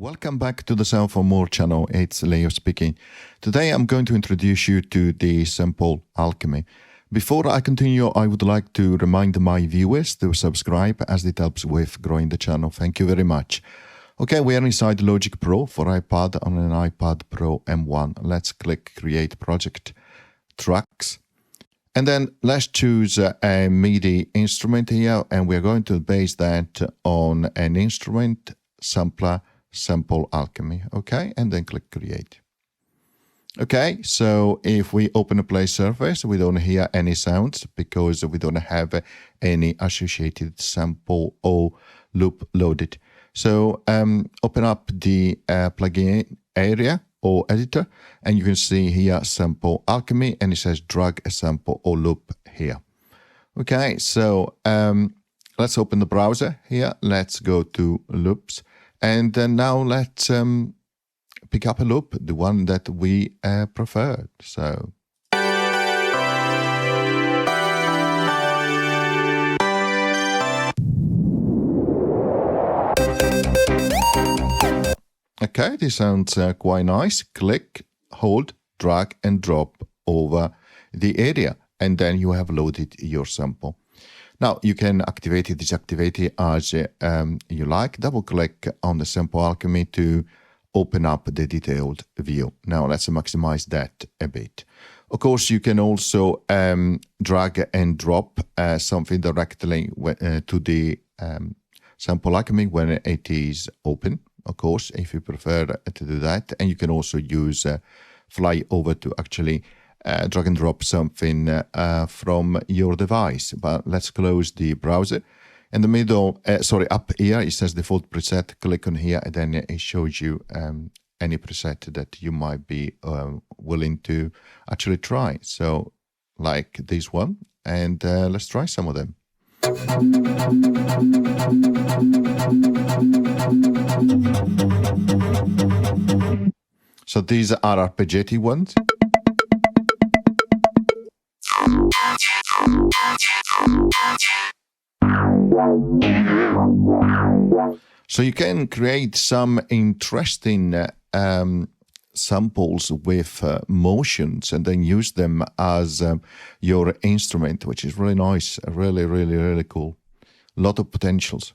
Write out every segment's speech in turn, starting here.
Welcome back to the Sound for More channel. It's Leo speaking. Today I'm going to introduce you to the sample Alchemy. Before I continue, I would like to remind my viewers to subscribe as it helps with growing the channel. Thank you very much. Okay, we are inside Logic Pro for iPad on an iPad Pro M1. Let's click Create Project, Tracks. And then let's choose a MIDI instrument here, and we're going to base that on an instrument sampler, sample Alchemy. Okay, and then click Create. Okay, so if we open a play surface, we don't hear any sounds because we don't have any associated sample or loop loaded. So open up the plugin area or editor, and you can see here sample Alchemy, and it says drag a sample or loop here. Okay, so let's open the browser here. Let's go to loops, and now let's pick up a loop, the one that we preferred. So okay, this sounds quite nice. Click, hold, drag and drop over the area, and then you have loaded your sample. Now you can activate it, deactivate it as you like. Double click on the sample Alchemy to open up the detailed view. Now let's maximize that a bit. Of course, you can also drag and drop something directly to the sample Alchemy when it is open, of course, if you prefer to do that. And you can also use fly over to actually drag and drop something from your device. But let's close the browser. In the middle, up here, it says default preset. Click on here, and then it shows you any preset that you might be willing to actually try. So like this one, and let's try some of them. So these are arpeggiated ones. So you can create some interesting samples with motions and then use them as your instrument, which is really nice, really, really, really cool. A lot of potentials.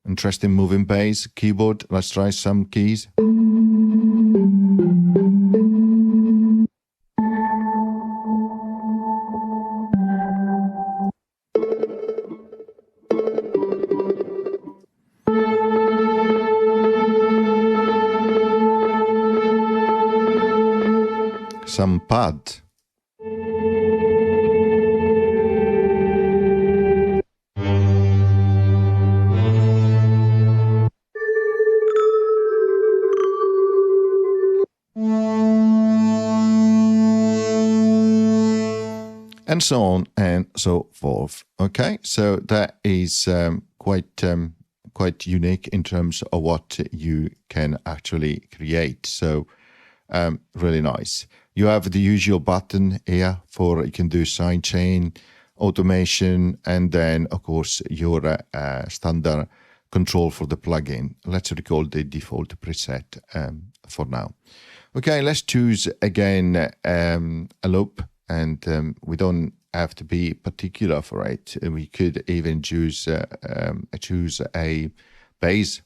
Interesting moving bass, keyboard. Let's try some keys. Some pad. And so on and so forth. Okay, so that is quite unique in terms of what you can actually create. So really nice. You have the usual button here for you can do sidechain, automation, and then of course your standard control for the plugin. Let's recall the default preset for now. Okay, let's choose again a loop. And we don't have to be particular for it. We could even choose a bass,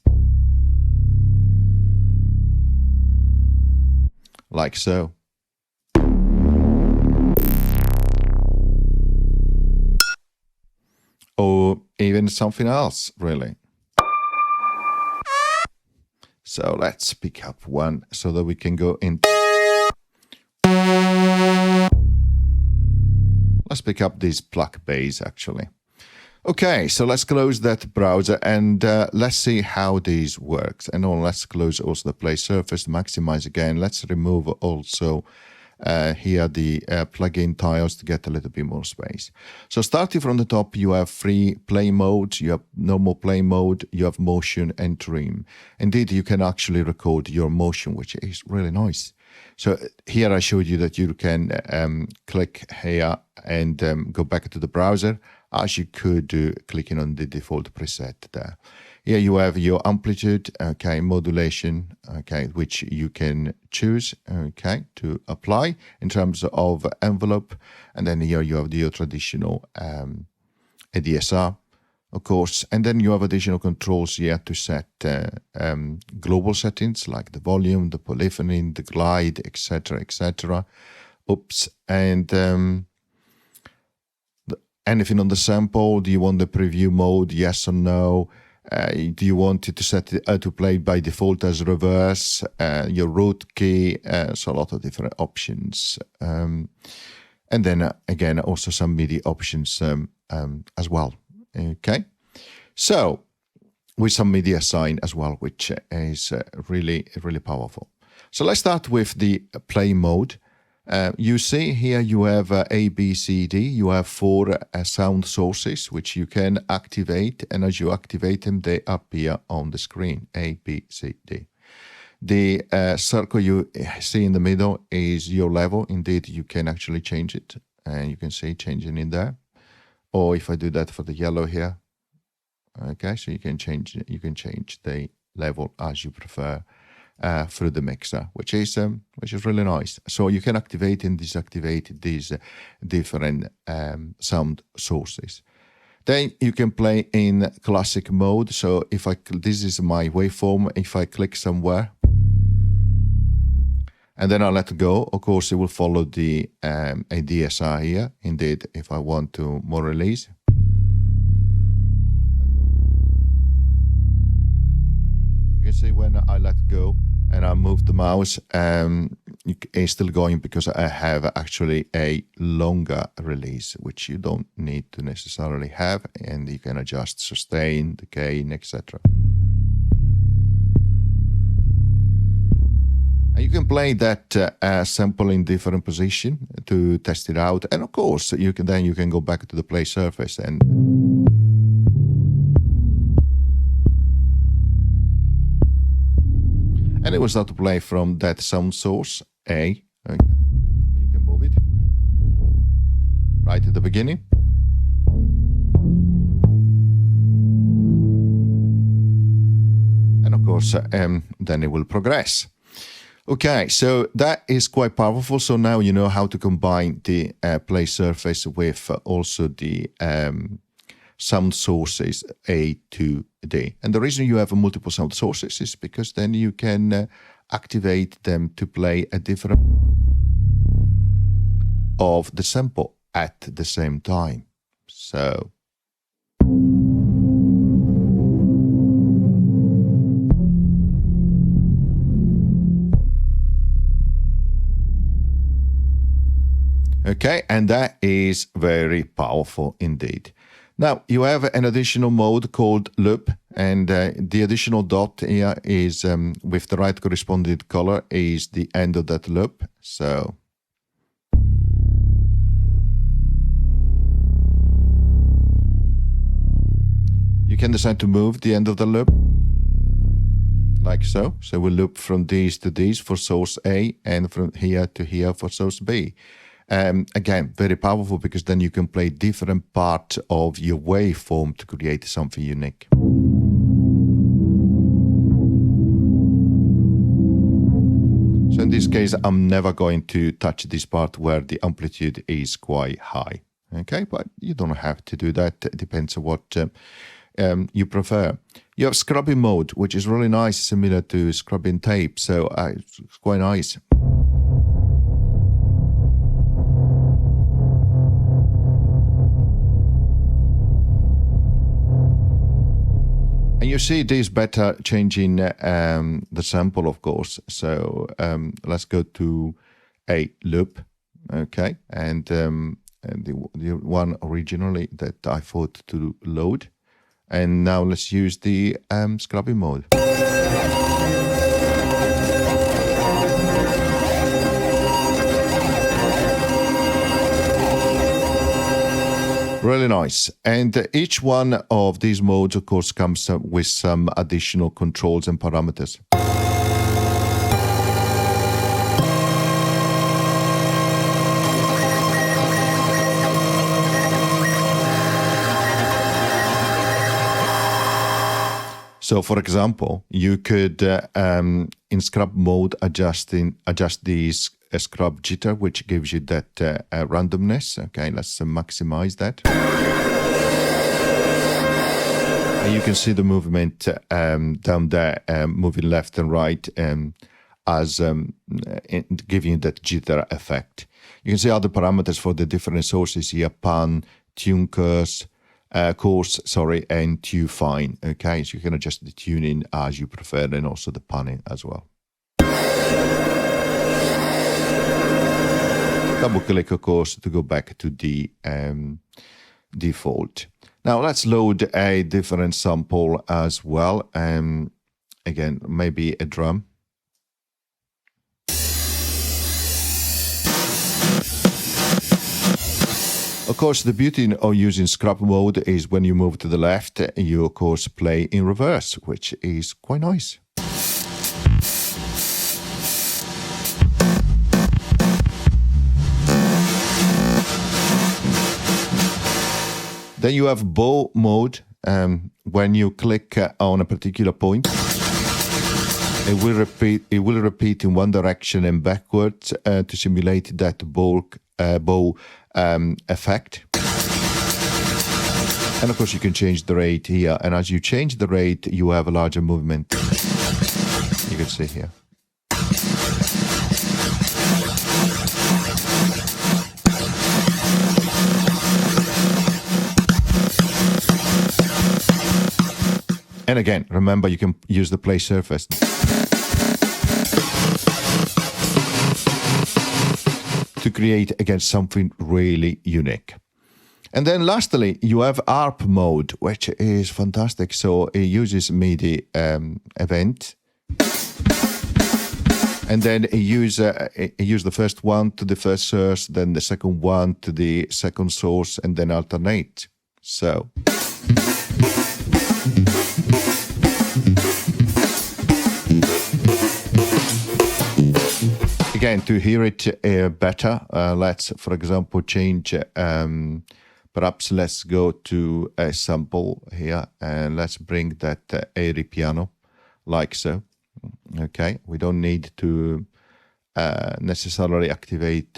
like so. Or even something else, really. So let's pick up one so that we can go in. Let's pick up this pluck bass, actually. Okay, so let's close that browser and let's see how this works. And let's close also the play surface, maximize again. Let's remove also here the plugin tiles to get a little bit more space. So starting from the top, you have free play mode, you have normal play mode, you have motion and dream. Indeed, you can actually record your motion, which is really nice. So here I showed you that you can click here and go back to the browser, as you could do clicking on the default preset there. Here you have your amplitude, okay, modulation, okay, which you can choose, okay, to apply in terms of envelope. And then here you have your traditional ADSR, of course. And then you have additional controls here to set global settings like the volume, the polyphony, the glide, etc., etc. Oops. And anything on the sample. Do you want the preview mode? Yes or no? Do you want it to set it to play by default as reverse? Your root key, so a lot of different options. And then again, also some MIDI options as well. Okay, so with some MIDI assign as well, which is really powerful. So let's start with the play mode. You see here you have A, B, C, D. You have 4 sound sources which you can activate, and as you activate them, they appear on the screen. A, B, C, D. The circle you see in the middle is your level. Indeed, you can actually change it, and you can see changing in there. Or if I do that for the yellow here, okay, so you can change the level as you prefer. Through the mixer, which is really nice. So you can activate and deactivate these different sound sources. Then you can play in classic mode. So if this is my waveform. If I click somewhere and then I let go, of course it will follow the ADSR here. Indeed, if I want to more release. You can see when I let go and I move the mouse, it's still going because I have actually a longer release, which you don't need to necessarily have, and you can adjust sustain, the gain, etc. And you can play that sample in different position to test it out, and of course you can go back to the play surface and it will start to play from that sound source, A. Okay. You can move it right at the beginning. And of course, then it will progress. Okay, so that is quite powerful. So now you know how to combine the play surface with also the sound sources A to D. And the reason you have multiple sound sources is because then you can activate them to play a different of the sample at the same time. So okay, and that is very powerful indeed. Now, you have an additional mode called loop, and the additional dot here is, with the right corresponding color, is the end of that loop. So you can decide to move the end of the loop, like so. So we'll loop from these to these for source A, and from here to here for source B. Again, very powerful because then you can play different parts of your waveform to create something unique. So in this case, I'm never going to touch this part where the amplitude is quite high. Okay, but you don't have to do that. It depends on what you prefer. You have scrubbing mode, which is really nice, similar to scrubbing tape. So it's quite nice. And you see this better changing the sample, of course. So let's go to a loop, okay? And the one originally that I thought to load. And now let's use the scrubbing mode. Really nice. And each one of these modes, of course, comes with some additional controls and parameters. So, for example, you could, in scrub mode, adjust the scrub jitter, which gives you that randomness. Okay, let's maximize that. And you can see the movement down there, moving left and right, as giving you that jitter effect. You can see other parameters for the different sources here: pan, tune coarse, and tune fine. Okay, so you can adjust the tuning as you prefer, and also the panning as well. Double click, of course, to go back to the default. Now let's load a different sample as well. Again, maybe a drum. Of course, the beauty of using scrub mode is when you move to the left, you of course play in reverse, which is quite nice. Then you have bow mode. When you click on a particular point, it will repeat in one direction and backwards to simulate that bow effect. And of course you can change the rate here, and as you change the rate you have a larger movement. You can see here. And again, remember, you can use the play surface to create, again, something really unique. And then lastly, you have ARP mode, which is fantastic. So it uses MIDI event. And then it use the first one to the first source, then the second one to the second source, and then alternate. So... Again, to hear it better, let's, for example, change, perhaps let's go to a sample here, and let's bring that airy piano, like so. Okay, we don't need to necessarily activate.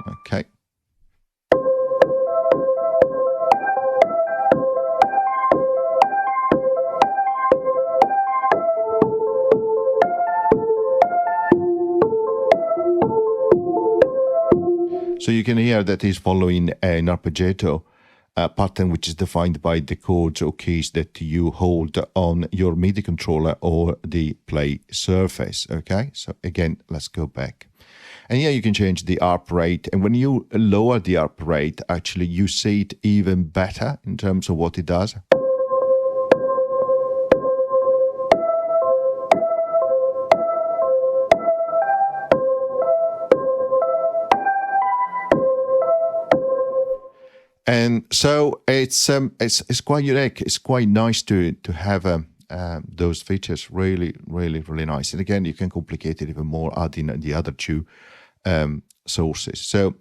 Okay. So you can hear that he's following an arpeggiator pattern, which is defined by the chords or keys that you hold on your MIDI controller or the play surface. Okay, so again, let's go back. And here you can change the ARP rate. And when you lower the ARP rate, actually you see it even better in terms of what it does. And so it's quite unique. It's quite nice to have those features. Really, really, really nice. And again, you can complicate it even more, adding the other two sources. So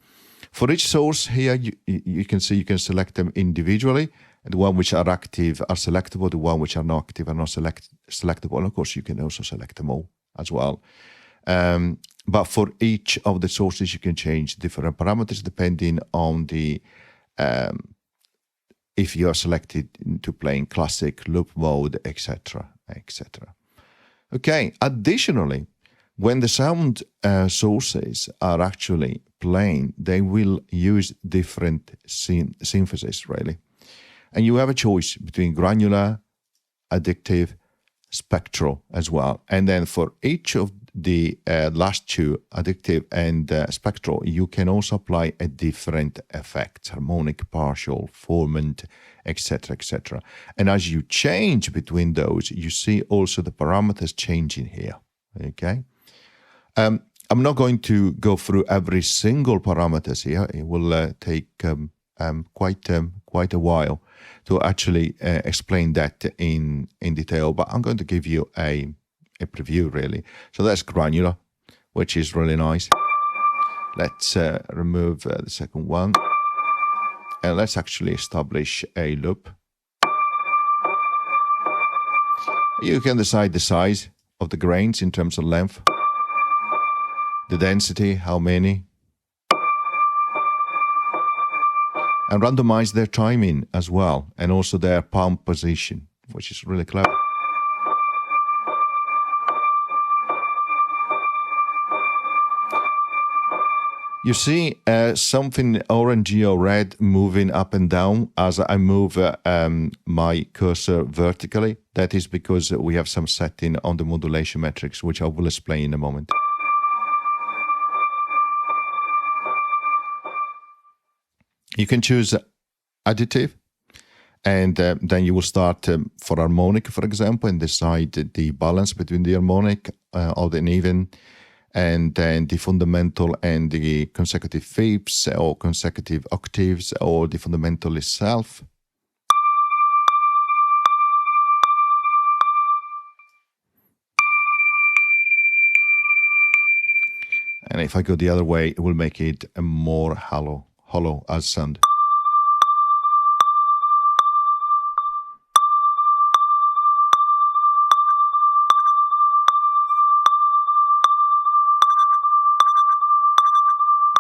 for each source here, you can see you can select them individually. And the one which are active are selectable. The one which are not active are not selectable. And of course, you can also select them all as well. But for each of the sources, you can change different parameters depending on the if you are selected to playing classic, loop mode, etc., etc. Okay, additionally, when the sound sources are actually playing, they will use different synthesis, really. And you have a choice between granular, addictive, spectral as well. And then for each of the last two, addictive and spectral, you can also apply a different effect, harmonic, partial, formant, etc., etc. And as you change between those, you see also the parameters changing here. Okay. I'm not going to go through every single parameters here. It will take quite a while to actually explain that in detail, but I'm going to give you a preview, really. So that's granular, which is really nice. Let's remove the second one. And let's actually establish a loop. You can decide the size of the grains in terms of length, the density, how many, and randomize their timing as well, and also their palm position, which is really clever. You see something orangey or red moving up and down as I move my cursor vertically. That is because we have some setting on the modulation metrics, which I will explain in a moment. You can choose additive, and then you will start for harmonic, for example, and decide the balance between the harmonic, odd and even, and then the fundamental and the consecutive fifths or consecutive octaves or the fundamental itself. And if I go the other way, it will make it a more hollow as sound.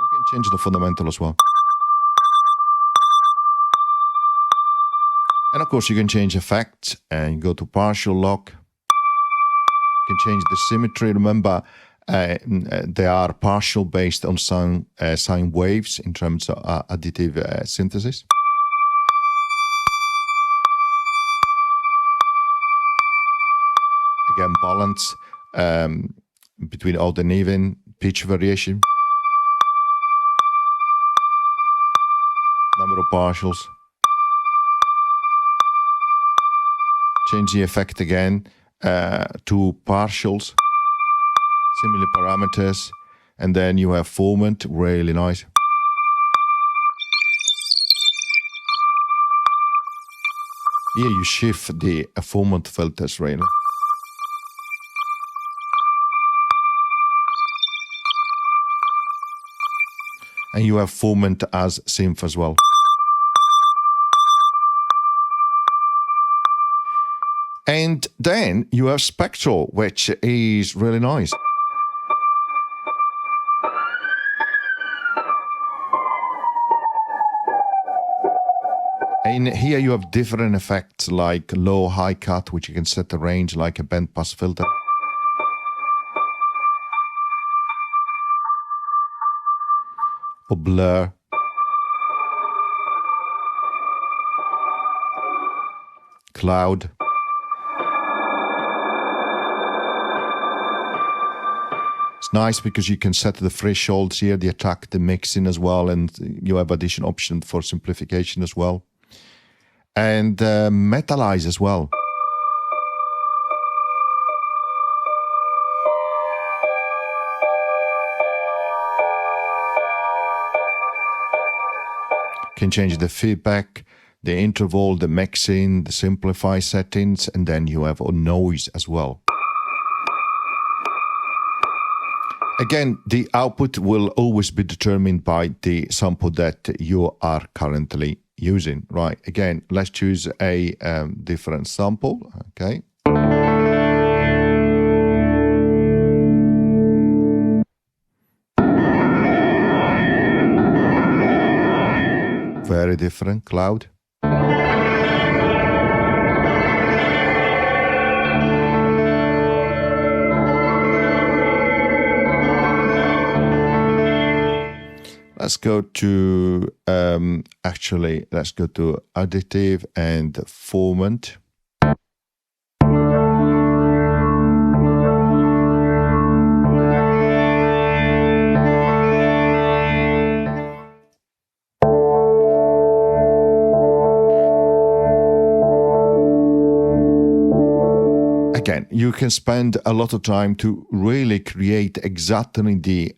We can change the fundamental as well. And of course, you can change effects and go to partial lock. You can change the symmetry. Remember, they are partial based on sine waves in terms of additive synthesis. Again, balance between odd and even, pitch variation, number of partials. Change the effect again to partials, similar parameters, and then you have formant, really nice. Here you shift the formant filters really. And you have formant as synth as well. And then you have spectral, which is really nice. And here you have different effects like low, high cut, which you can set the range like a band pass filter. Or blur. Cloud. It's nice because you can set the thresholds here, the attack, the mixing as well, and you have additional option for simplification as well. And metallize as well. Can change the feedback, the interval, the mixing, the simplify settings, and then you have noise as well. Again, the output will always be determined by the sample that you are currently using, right? Again, let's choose a different sample, okay? Very different, cloud. Let's go to, let's go to additive and formant. Again, you can spend a lot of time to really create exactly the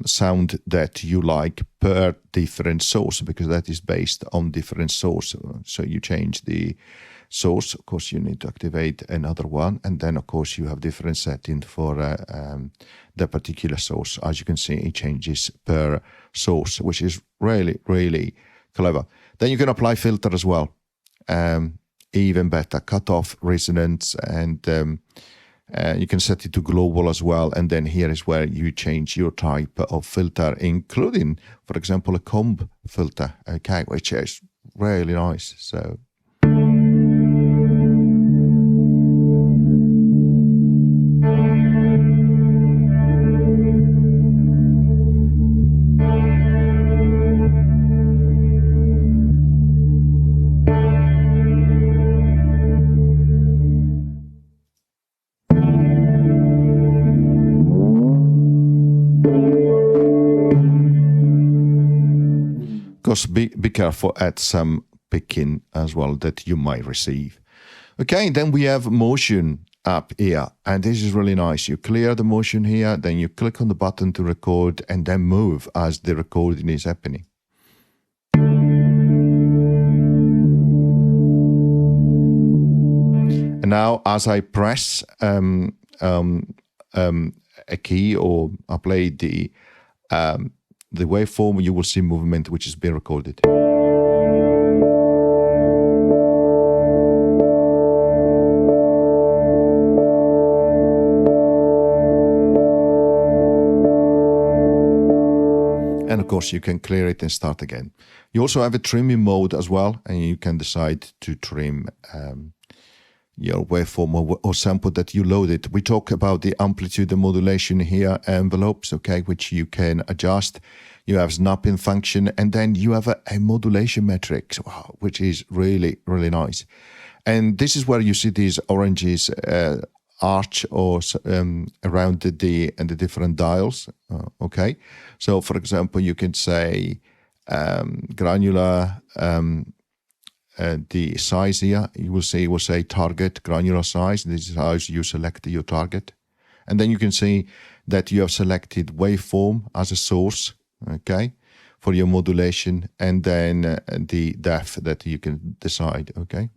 sound that you like per different source, because that is based on different source. So you change the source, of course you need to activate another one, and then of course you have different settings for the particular source. As you can see, it changes per source, which is really, really clever. Then you can apply filter as well. Even better, cutoff, resonance, and you can set it to global as well. And then here is where you change your type of filter, including, for example, a comb filter, okay, which is really nice. So. Be careful at some picking as well that you might receive. Okay, then we have motion up here, and this is really nice. You clear the motion here, then you click on the button to record, and then move as the recording is happening. And now, as I press a key or I play the waveform, you will see movement which is being recorded. And of course, you can clear it and start again. You also have a trimming mode as well, and you can decide to trim your waveform or sample that you loaded. We talk about the amplitude and modulation here, envelopes, okay, which you can adjust. You have snapping function, and then you have a modulation metric, wow, which is really, really nice. And this is where you see these oranges arch or around the different dials, okay. So, for example, you can say granular. The size here, you will say target granular size. This is how you select your target. And then you can see that you have selected waveform as a source, okay, for your modulation, and then the depth that you can decide, okay.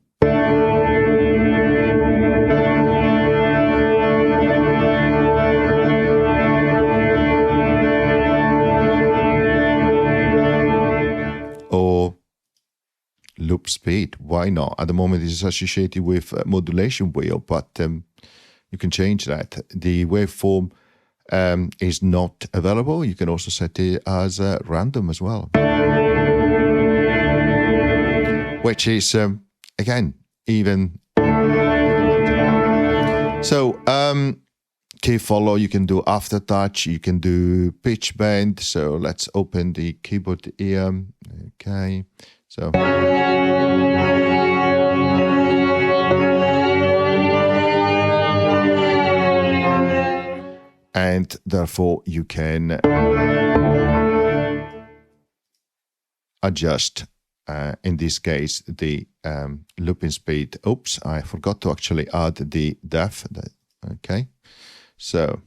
Or loop speed, why not? At the moment, it's associated with modulation wheel, but you can change that. The waveform is not available. You can also set it as random as well, which is again even. So key follow, you can do aftertouch, you can do pitch bend. So let's open the keyboard here. Okay, so. And therefore you can adjust, in this case, the looping speed. Oops, I forgot to actually add the depth. Okay, so.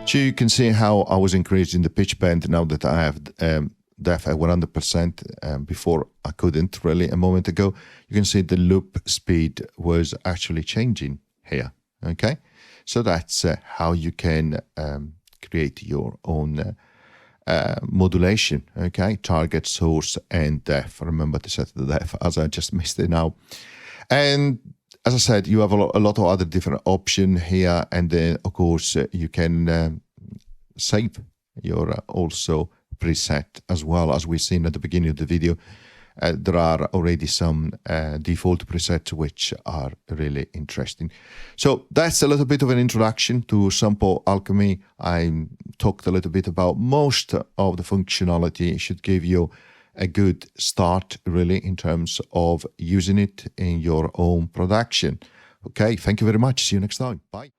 So you can see how I was increasing the pitch bend now that I have depth at 100%. Before I couldn't really a moment ago. You can see the loop speed was actually changing here. Okay, so that's how you can create your own modulation. Okay, target, source, and depth. Remember to set the depth, as I just missed it now. And as I said, you have a lot of other different options here, and then of course you can save your also preset as well. As we've seen at the beginning of the video, there are already some default presets which are really interesting. So that's a little bit of an introduction to Sample Alchemy. I talked a little bit about most of the functionality. It should give you a good start really in terms of using it in your own production. Okay, thank you very much. See you next time. Bye.